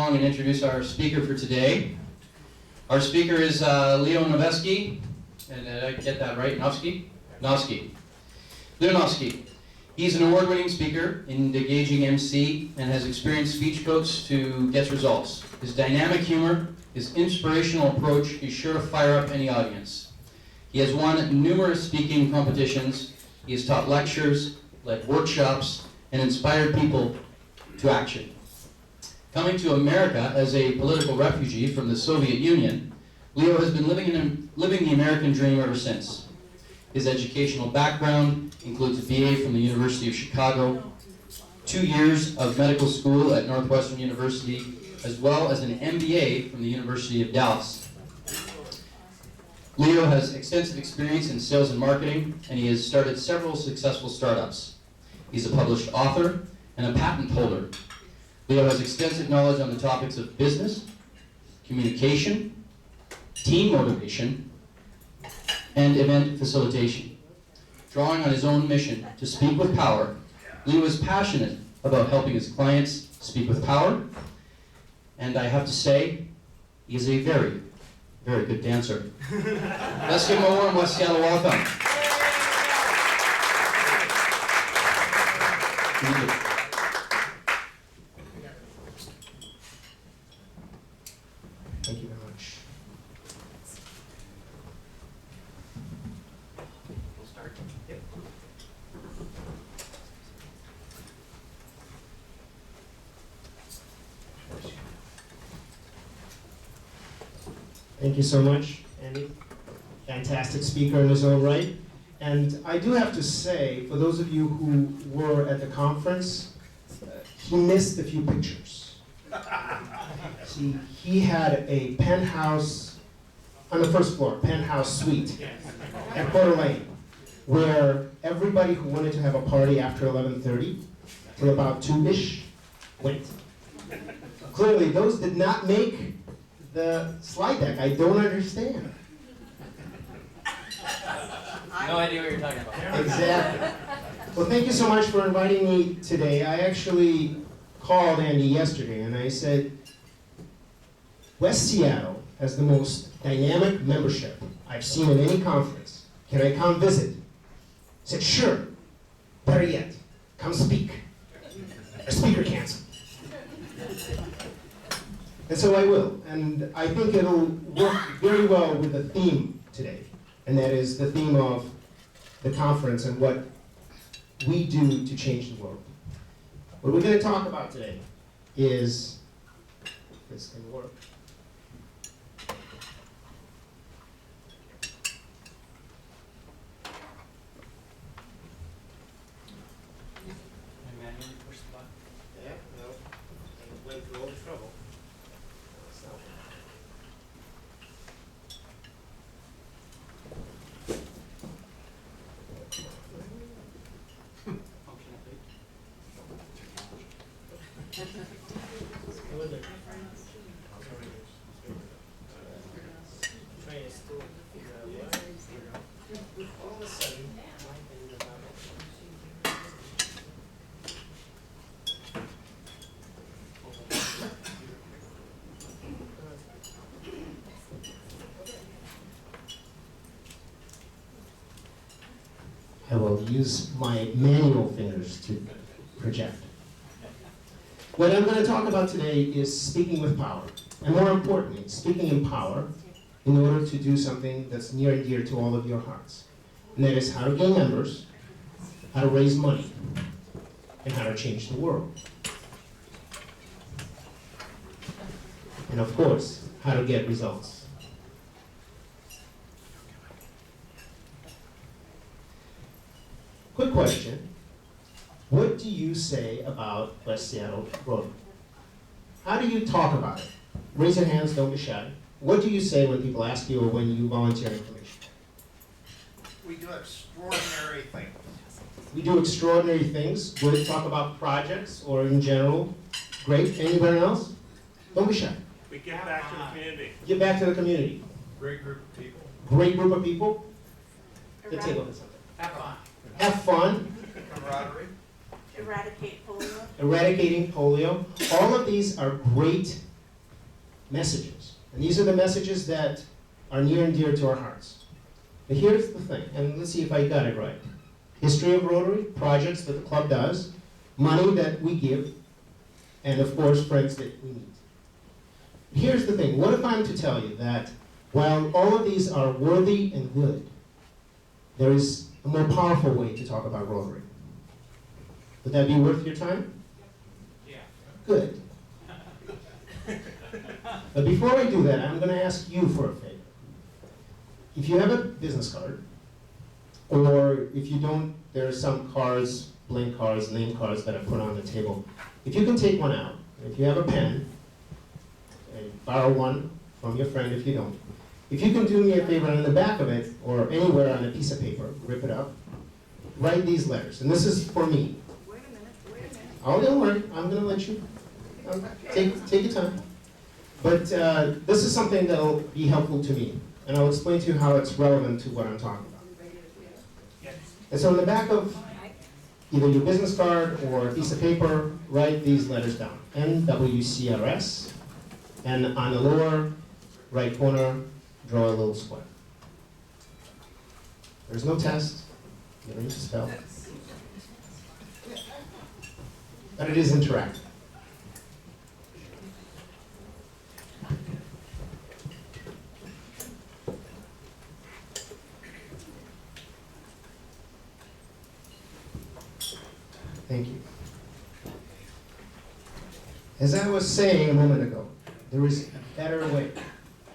along and introduce our speaker for today. Our speaker is Leo Novsky, and did I get that right? Novsky? Novsky. Leo Novsky. He's an award-winning speaker, engaging MC, and has experienced speech coach to get results. His dynamic humor, his inspirational approach is sure to fire up any audience. He has won numerous speaking competitions. He has taught lectures, led workshops, and inspired people to action. Coming to America as a political refugee from the Soviet Union, Leo has been living the American dream ever since. His educational background includes a BA from the University of Chicago, 2 years of medical school at Northwestern University, as well as an MBA from the University of Dallas. Leo has extensive experience in sales and marketing, and he has started several successful startups. He's a published author and a patent holder. Leo has extensive knowledge on the topics of business, communication, team motivation, and event facilitation. Drawing on his own mission to speak with power, Leo is passionate about helping his clients speak with power, and I have to say, he is a very, very good dancer. Let's give him a warm West Seattle welcome. Thank you very much. We'll start. Yep. Thank you so much, Andy. Fantastic speaker in his own right. And I do have to say, for those of you who were at the conference, he missed a few pictures. See, he had a penthouse on the first floor, penthouse suite at Coeur d'Alene, where everybody who wanted to have a party after 11:30 till about 2-ish went. Clearly, those did not make the slide deck. I don't understand. No idea what you're talking about. Exactly. Well, thank you so much for inviting me today. I actually called Andy yesterday and I said, West Seattle has the most dynamic membership I've seen in any conference. Can I come visit? He said, sure. Better yet, come speak. Our speaker canceled. And so I will. And I think it'll work very well with the theme today. And that is the theme of the conference and what we do to change the world. What we're going to talk about today is, if this can work. Manually push the button. Yeah, no, I went through all the trouble. It's not working. Train is still all of a sudden, my thing is not I will use my manual fingers to project. What I'm going to talk about today is speaking with power, and more importantly, speaking in power in order to do something that's near and dear to all of your hearts. And that is how to gain members, how to raise money, and how to change the world. And of course, how to get results. Quick question. What do you say about West Seattle Rotary? How do you talk about it? Raise your hands, don't be shy. What do you say when people ask you or when you volunteer information? We do extraordinary things. We do extraordinary things. Would talk about projects or in general? Great. Anybody else? Don't be shy. We give back to the community. Give back to the community. Great group of people. Great group of people. Let's take a look at something. Have fun. Have fun. Camaraderie. Eradicate polio. Eradicating polio. All of these are great messages. And these are the messages that are near and dear to our hearts. But here's the thing, and let's see if I got it right. History of Rotary, projects that the club does, money that we give, and of course, friends that we meet. Here's the thing, what if I'm to tell you that while all of these are worthy and good, there is a more powerful way to talk about Rotary? Would that be worth your time? Yeah. Good. But before I do that, I'm going to ask you for a favor. If you have a business card, or if you don't, there are some cards, blank cards, name cards that I put on the table. If you can take one out, if you have a pen, and borrow one from your friend if you don't. If you can do me a favor, on the back of it, or anywhere on a piece of paper, rip it up, write these letters. And this is for me. Wait a minute. Oh, don't worry, I'm going to let you take your time. But this is something that will be helpful to me, and I'll explain to you how it's relevant to what I'm talking about. And so on the back of either your business card or a piece of paper, write these letters down. NWCRS, and on the lower right corner, draw a little square. There's no test, you don't need to spell. But it is interactive. Thank you. As I was saying a moment ago, there is a better way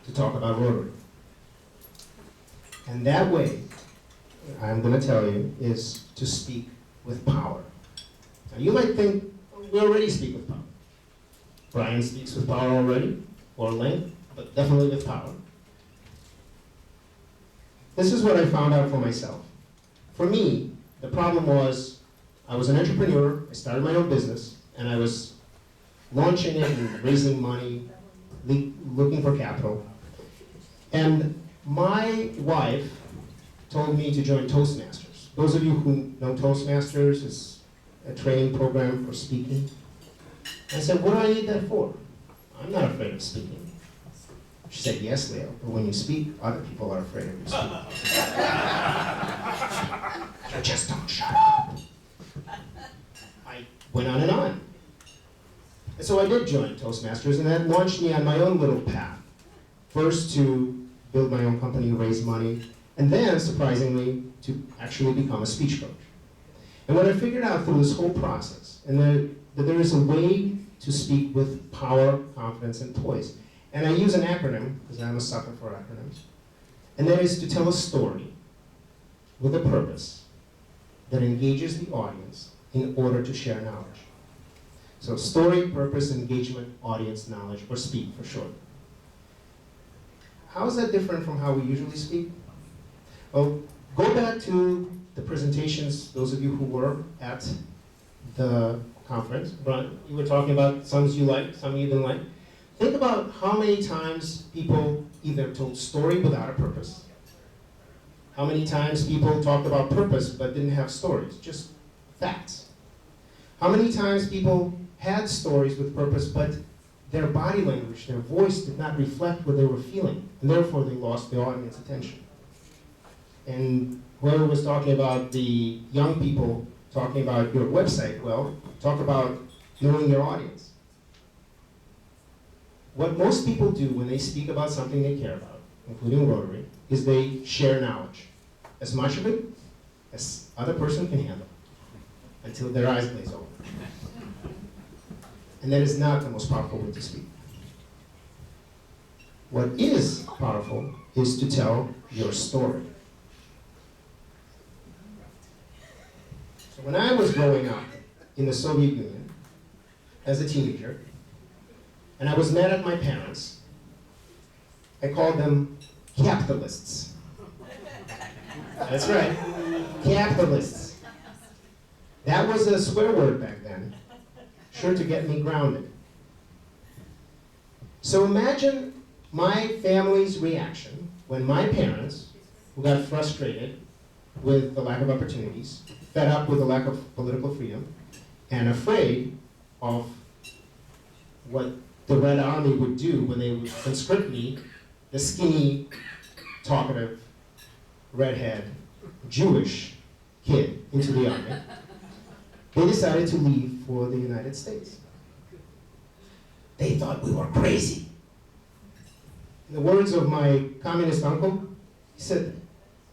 to talk about Rotary. And that way, I'm going to tell you, is to speak with power. Now you might think, we already speak with power. Brian speaks with power already, or Link, but definitely with power. This is what I found out for myself. For me, the problem was, I was an entrepreneur, I started my own business, and I was launching it and raising money, looking for capital. And my wife told me to join Toastmasters. Those of you who know Toastmasters, is a training program for speaking. I said, what do I need that for? I'm not afraid of speaking. She said, yes, Leo, but when you speak, other people are afraid of you speaking. You just don't shut up. I went on and on. And so I did join Toastmasters, and that launched me on my own little path. First to build my own company, raise money, and then, surprisingly, to actually become a speech coach. And what I figured out through this whole process, and that there is a way to speak with power, confidence, and poise. And I use an acronym, because I'm a sucker for acronyms, and that is to tell a story with a purpose that engages the audience in order to share knowledge. So story, purpose, engagement, audience, knowledge, or speak for short. How is that different from how we usually speak? Well, go back to the presentations, those of you who were at the conference. Brian, you were talking about some you liked, some you didn't like. Think about how many times people either told story without a purpose. How many times people talked about purpose but didn't have stories, just facts. How many times people had stories with purpose but their body language, their voice did not reflect what they were feeling, and therefore they lost the audience attention. And whoever was talking about the young people talking about your website, well, talk about knowing your audience. What most people do when they speak about something they care about, including Rotary, is they share knowledge. As much of it as other person can handle, until their eyes glaze over. And that is not the most powerful way to speak. What is powerful is to tell your story. So when I was growing up in the Soviet Union as a teenager, and I was mad at my parents, I called them capitalists. That's right, capitalists. That was a swear word back then, sure to get me grounded. So imagine my family's reaction when my parents, who got frustrated with the lack of opportunities, fed up with the lack of political freedom, and afraid of what the Red Army would do when they would conscript me, the skinny, talkative, redhead, Jewish kid, into the army. They decided to leave for the United States. They thought we were crazy. In the words of my communist uncle, he said,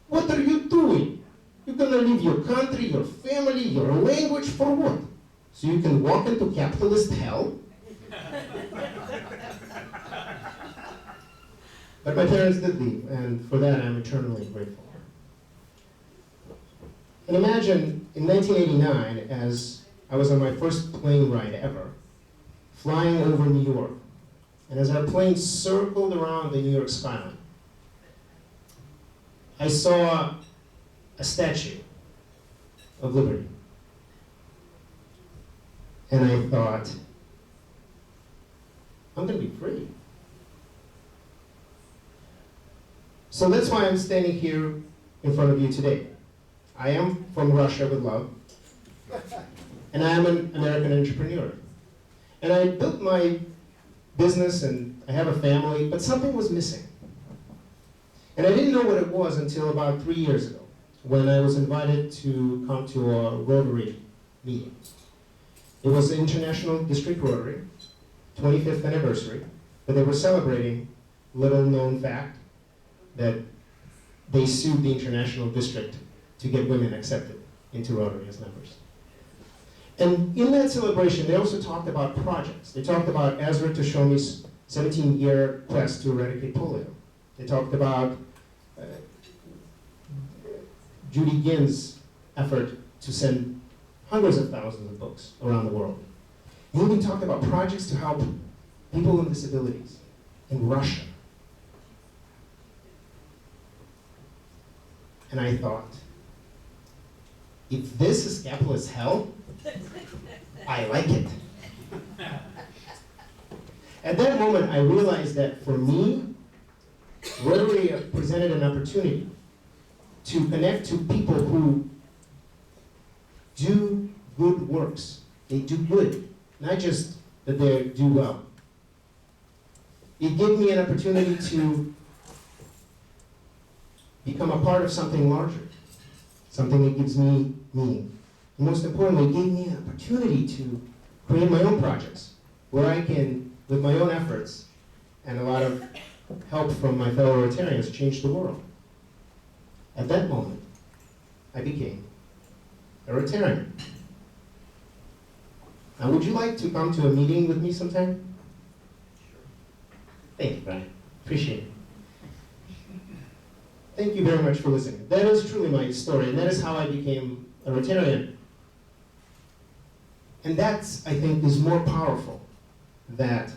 "What are you doing? You're gonna leave your country, your family, your language for what? So you can walk into capitalist hell?" But my parents did leave, and for that I'm eternally grateful. And imagine in 1989, as I was on my first plane ride ever, flying over New York, and as our plane circled around the New York skyline, I saw a statue of liberty. And I thought, I'm going to be free. So that's why I'm standing here in front of you today. I am from Russia with love, and I am an American entrepreneur. And I built my business and I have a family, but something was missing. And I didn't know what it was until about 3 years ago, when I was invited to come to a Rotary meeting. It was the International District Rotary, 25th anniversary, but they were celebrating little known fact that they sued the International District to get women accepted into Rotary as members. And in that celebration, they also talked about projects. They talked about Ezra Tashomi's 17-year quest to eradicate polio. They talked about Judy Ginn's effort to send hundreds of thousands of books around the world. And even talked about projects to help people with disabilities in Russia. And I thought, if this is capitalist hell, I like it. At that moment, I realized that for me, Rotary presented an opportunity to connect to people who do good works. They do good, not just that they do well. It gave me an opportunity to become a part of something larger, something that gives me meaning. And most importantly, it gave me an opportunity to create my own projects, where I can, with my own efforts and a lot of help from my fellow Rotarians, change the world. At that moment, I became a Rotarian. Now, would you like to come to a meeting with me sometime? Thank you, Brian. Appreciate it. Thank you very much for listening. That is truly my story, and that is how I became a Rotarian. And that, I think, is more powerful than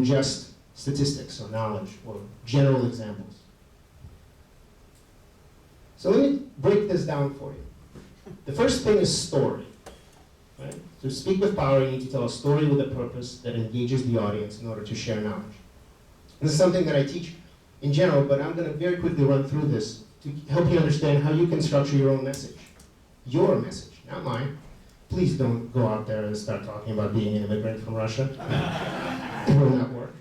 just statistics or knowledge or general examples. So let me break this down for you. The first thing is story. Right? To speak with power, you need to tell a story with a purpose that engages the audience in order to share knowledge. And this is something that I teach in general, but I'm going to very quickly run through this to help you understand how you can structure your own message. Your message, not mine. Please don't go out there and start talking about being an immigrant from Russia. It will not work.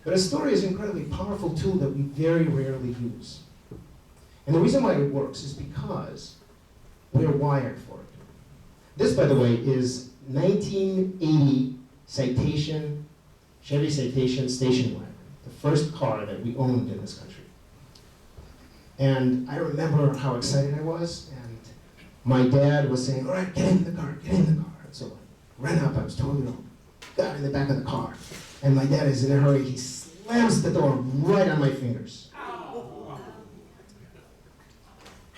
But a story is an incredibly powerful tool that we very rarely use. And the reason why it works is because we're wired for it. This, by the way, is 1980 Chevy Citation station wagon, the first car that we owned in this country. And I remember how excited I was, and my dad was saying, "All right, get in the car, get in the car." And so I ran up, I was totally wrong, got in the back of the car, and my dad is in a hurry, he slams the door right on my fingers.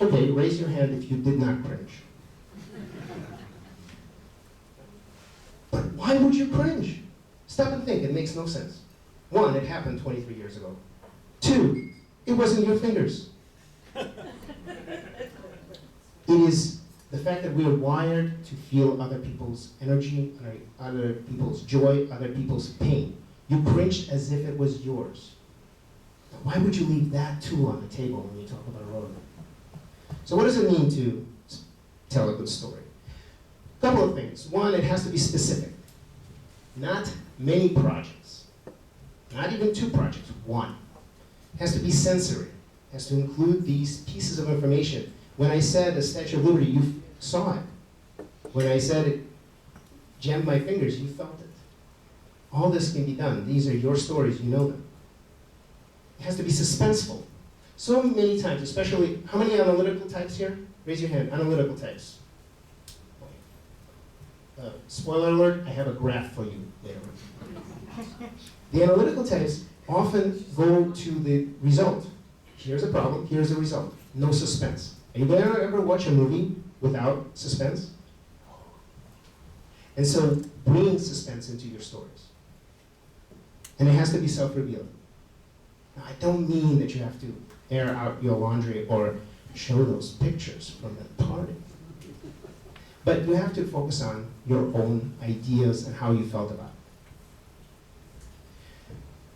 Okay, raise your hand if you did not cringe. But why would you cringe? Stop and think, it makes no sense. One, it happened 23 years ago. Two, it wasn't your fingers. It is the fact that we are wired to feel other people's energy, other people's joy, other people's pain. You cringed as if it was yours. Now, why would you leave that tool on the table when you talk about Rotary? So what does it mean to tell a good story? A couple of things. One, it has to be specific. Not many projects. Not even 2 projects, 1. It has to be sensory. It has to include these pieces of information. When I said the Statue of Liberty, you saw it. When I said it jammed my fingers, you felt it. All this can be done. These are your stories, you know them. It has to be suspenseful. So many times, especially, how many analytical types here? Raise your hand, analytical types. Spoiler alert, I have a graph for you later on. The analytical types often go to the result. Here's a problem, here's a result. No suspense. Are you going to ever watch a movie without suspense? And so bring suspense into your stories. And it has to be self-revealing. Now, I don't mean that you have to air out your laundry or show those pictures from the party. But you have to focus on your own ideas and how you felt about it.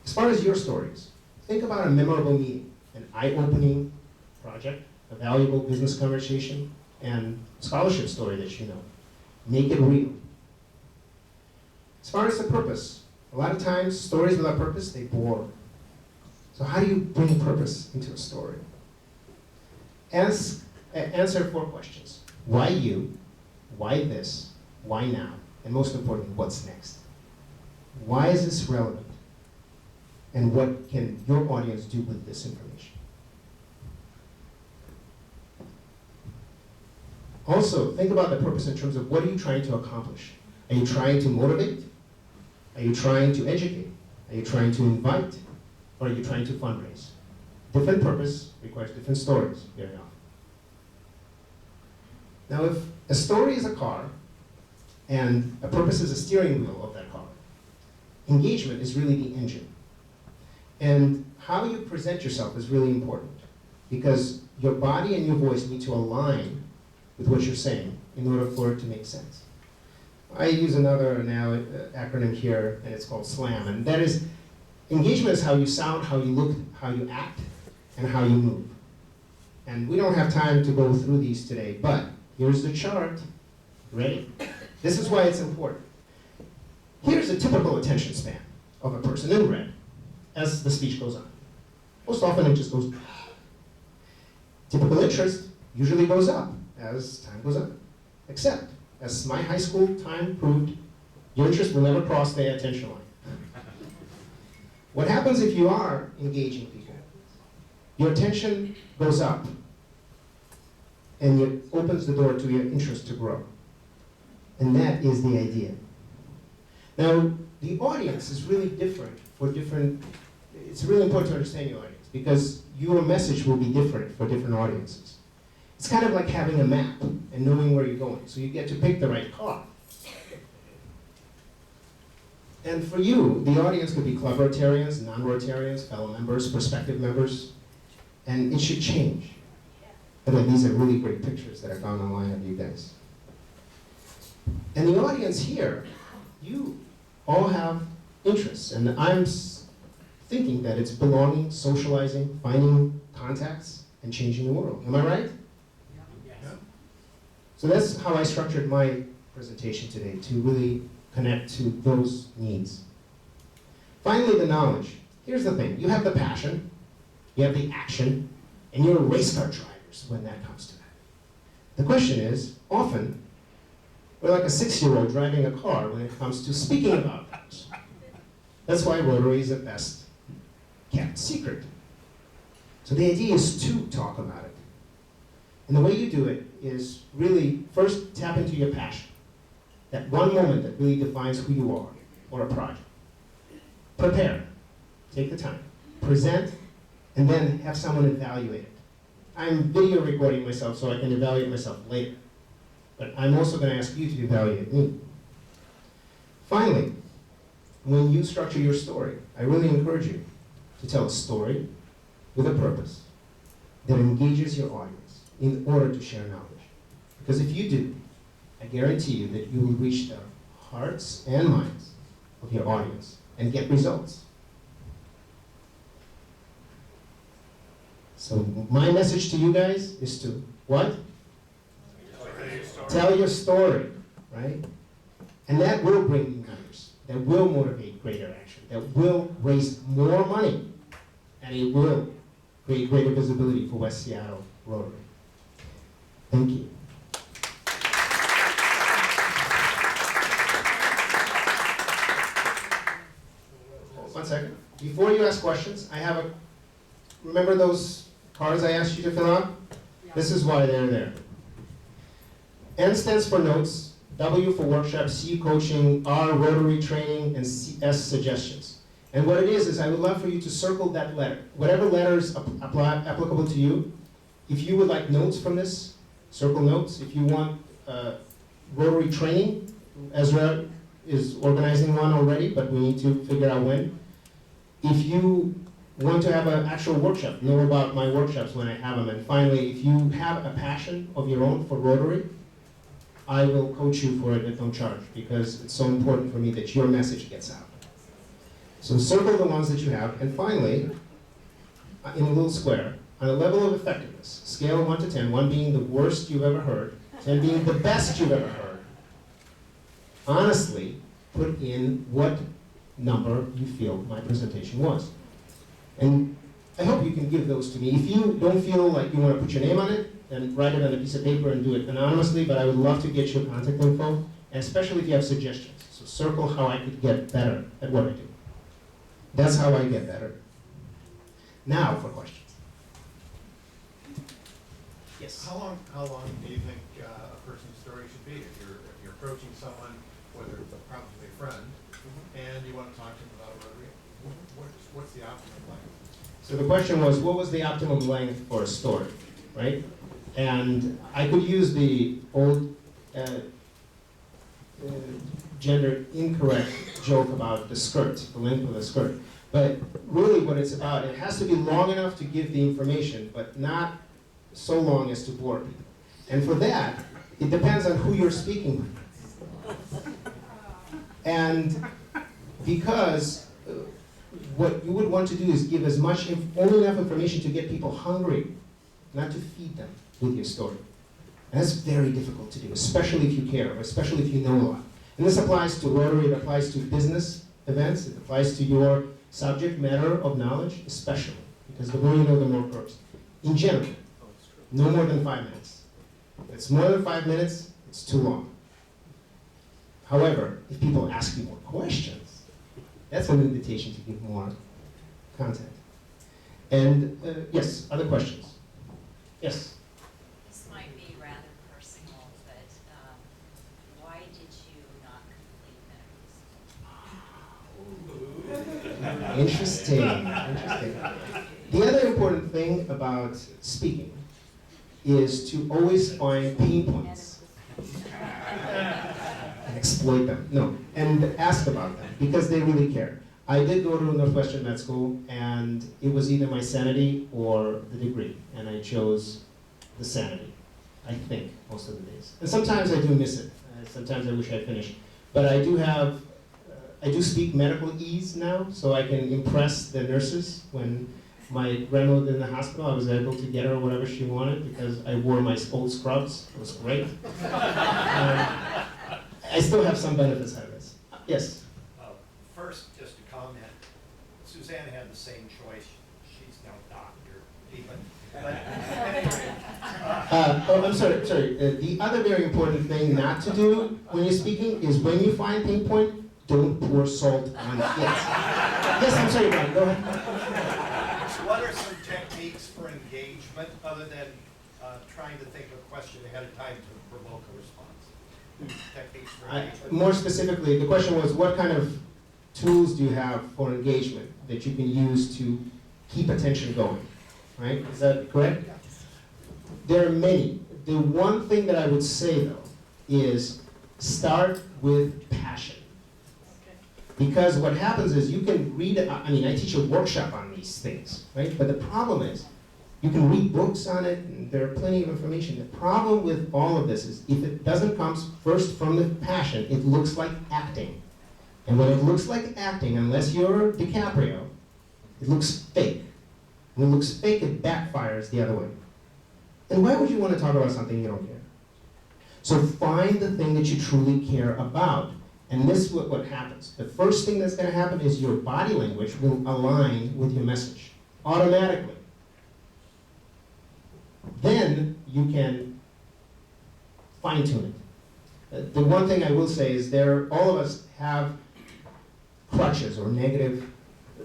As far as your stories, think about a memorable meeting, an eye-opening project, a valuable business conversation, and scholarship story that you know. Make it real. As far as the purpose, a lot of times stories without purpose, they bore. So how do you bring purpose into a story? Answer 4 questions. Why you? Why this? Why now? And most importantly, what's next? Why is this relevant? And what can your audience do with this information? Also, think about the purpose in terms of what are you trying to accomplish? Are you trying to motivate? Are you trying to educate? Are you trying to invite? Or are you trying to fundraise? Different purpose requires different stories very often. Now, if a story is a car and a purpose is a steering wheel of that car, engagement is really the engine. And how you present yourself is really important because your body and your voice need to align with what you're saying in order for it to make sense. I use another acronym here, and it's called SLAM, and that is engagement is how you sound, how you look, how you act, and how you move. And we don't have time to go through these today, but here's the chart. Ready? This is why it's important. Here's a typical attention span of a person in red as the speech goes on. Most often it just goes down. Typical interest usually goes up as time goes on. Except, as my high school time proved, your interest will never cross the attention line. What happens if you are engaging people? Your attention goes up and it opens the door to your interest to grow. And that is the idea. Now, the audience is really different for different, it's really important to understand your audience because your message will be different for different audiences. It's kind of like having a map and knowing where you're going, so you get to pick the right car. And for you, the audience could be club Rotarians, non-Rotarians, fellow members, prospective members, and it should change. But these are really great pictures that are found online of you guys. And the audience here, you all have interests, and I'm thinking that it's belonging, socializing, finding contacts, and changing the world. Am I right? Yes. So that's how I structured my presentation today, to really connect to those needs. Finally, the knowledge. Here's the thing. You have the passion, you have the action, and you're race car drivers when that comes to that. The question is, often, we're like a 6-year-old driving a car when it comes to speaking about things. That's why Rotary is the best kept secret. So the idea is to talk about it. And the way you do it is really first tap into your passion. That one moment that really defines who you are or a project. Prepare. Take the time. Present, and then have someone evaluate it. I'm video recording myself so I can evaluate myself later. But I'm also going to ask you to evaluate me. Finally, when you structure your story, I really encourage you to tell a story with a purpose that engages your audience in order to share knowledge. Because if you do, I guarantee you that you will reach the hearts and minds of your audience and get results. So my message to you guys is to what? Tell your story, right? And that will bring you members. that will motivate greater action, that will raise more money, and it will create greater visibility for West Seattle Rotary. Thank you. One second. Before you ask questions, I have remember those cards I asked you to fill out? This is why they're there. N stands for notes, W for workshop, C coaching, R Rotary training, and S suggestions. And what it is I would love for you to circle that letter. Whatever letter is applicable to you, if you would like notes from this, circle notes. If you want Rotary training, Ezra is organizing one already, but we need to figure out when. If you want to have an actual workshop, know about my workshops when I have them. And finally, if you have a passion of your own for Rotary, I will coach you for it at no charge, because it's so important for me that your message gets out. So circle the ones that you have, and finally, in a little square, on a level of effectiveness, scale of 1 to 10, 1 being the worst you've ever heard, 10 being the best you've ever heard, honestly put in what number you feel my presentation was. And I hope you can give those to me. If you don't feel like you want to put your name on it, then write it on a piece of paper and do it anonymously, but I would love to get your contact info, and especially if you have suggestions. So circle how I could get better at what I do. That's how I get better. Now for questions. Yes? How long do you think a person's story should be? If you're approaching someone, whether it's probably a friend, and you want to talk to them about Rotary, what's the optimum length? So the question was, what was the optimum length for a story, right? And I could use the old gender incorrect joke about the skirt, the length of the skirt. But really what it's about, it has to be long enough to give the information, but not so long as to bore people. And for that, it depends on who you're speaking with. And because what you would want to do is give as much, only enough information to get people hungry, not to feed them with your story. And that's very difficult to do, especially if you care, or especially if you know a lot. And this applies to Rotary, it applies to business events, it applies to your subject matter of knowledge, especially, because the more you know, the more it grows. In general, no more than 5 minutes. If it's more than 5 minutes, it's too long. However, if people ask you more questions, that's an invitation to give more content. And yes, other questions? Yes? This might be rather personal, but why did you not complete medical school? Interesting, interesting. The other important thing about speaking is to always find pain points and exploit them. No, and ask about them, because they really care. I did go to Northwestern Med School, and it was either my sanity or the degree, and I chose the sanity, I think, most of the days. And sometimes I do miss it. Sometimes I wish I finished. But I do speak medical ease now, so I can impress the nurses. When my grandma was in the hospital, I was able to get her whatever she wanted because I wore my old scrubs. It was great. I still have some benefits out of this. Yes? First, just a comment. Suzanne had the same choice. She's no doctor, even. But anyway, I'm sorry. The other very important thing not to do when you're speaking is when you find pain point, don't pour salt on it. Yes, I'm sorry, Brian, go ahead. what are some techniques for engagement other than trying to think of a question ahead of time to provoke a response? Techniques for engagement. More specifically, the question was, what kind of tools do you have for engagement that you can use to keep attention going, right? Is that correct? There are many. The one thing that I would say, though, is start with passion. Because what happens is you can read, I teach a workshop on these things, right? But the problem is, you can read books on it, and there are plenty of information. The problem with all of this is, if it doesn't come first from the passion, it looks like acting. And when it looks like acting, unless you're DiCaprio, it looks fake. When it looks fake, it backfires the other way. And why would you want to talk about something you don't care? So find the thing that you truly care about, And this is what happens. The first thing that's going to happen is your body language will align with your message automatically. Then you can fine-tune it. The one thing I will say is all of us have crutches or negative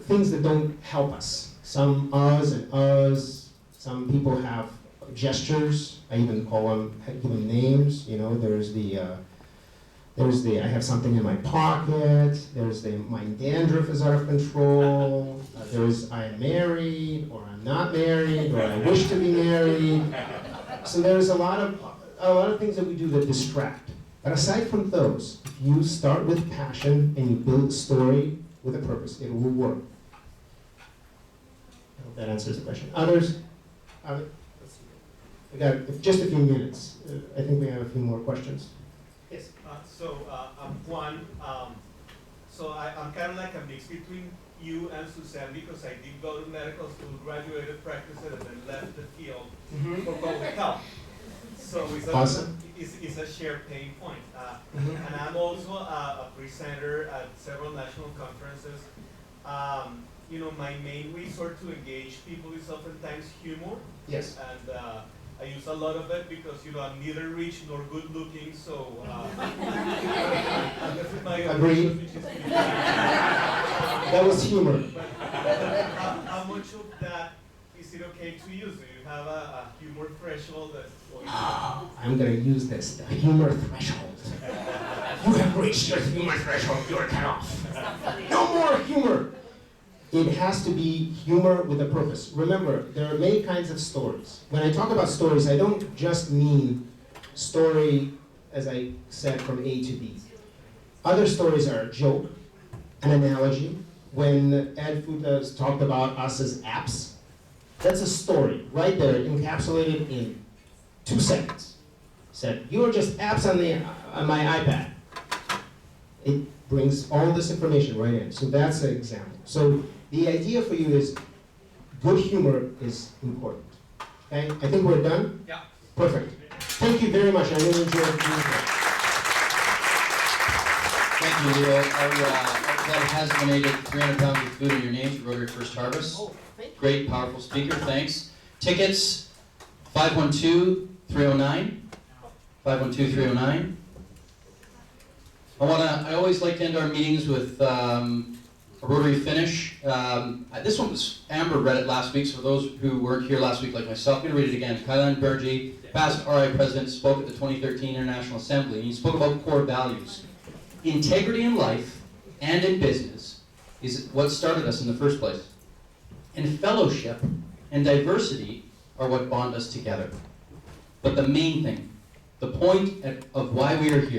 things that don't help us. Some uhs and uhs. Some people have gestures. I even give them names. You know, there's the I have something in my pocket. There's my dandruff is out of control. There's I'm married, or I'm not married, or I wish to be married. So there's a lot of things that we do that distract. But aside from those, if you start with passion and you build a story with a purpose, it will work. I hope that answers the question. Others? We got just a few minutes. I think we have a few more questions. Yes. I'm Juan. I'm kind of like a mix between you and Suzanne because I did go to medical school, graduated, practiced it, and then left the field for public health. So it's a shared pain point. And I'm also a presenter at several national conferences. My main resort to engage people is oftentimes humor. Yes. And I use a lot of it because I'm neither rich nor good looking, so agreed. That was humor. How much of that is it okay to use? Do you have a humor threshold that? I'm going to use this, the humor threshold. You have reached your humor threshold, you're cut off. No more humor. It has to be humor with a purpose. Remember, there are many kinds of stories. When I talk about stories, I don't just mean story, as I said, from A to B. Other stories are a joke, an analogy. When Ed Futas talked about us as apps, that's a story right there, encapsulated in 2 seconds. Said, you're just apps on my iPad. It brings all this information right in. So that's an example. So the idea for you is good humor is important. Okay? I think we're done? Yeah. Perfect. Thank you very much. I really enjoyed being here. Thank you, Leo. Our club has donated 300 pounds of food in your name to Rotary First Harvest. Oh, thank you. Great, powerful speaker. Thanks. Tickets, 512-309. 512-309. I always like to end our meetings with a Rotary finish. This one was, Amber read it last week, so for those who weren't here last week like myself, I'm going to read it again. Kailan Bergy, past RI president, spoke at the 2013 International Assembly, and he spoke about core values. Integrity in life and in business is what started us in the first place. And fellowship and diversity are what bond us together. But the main thing, the point of why we are here,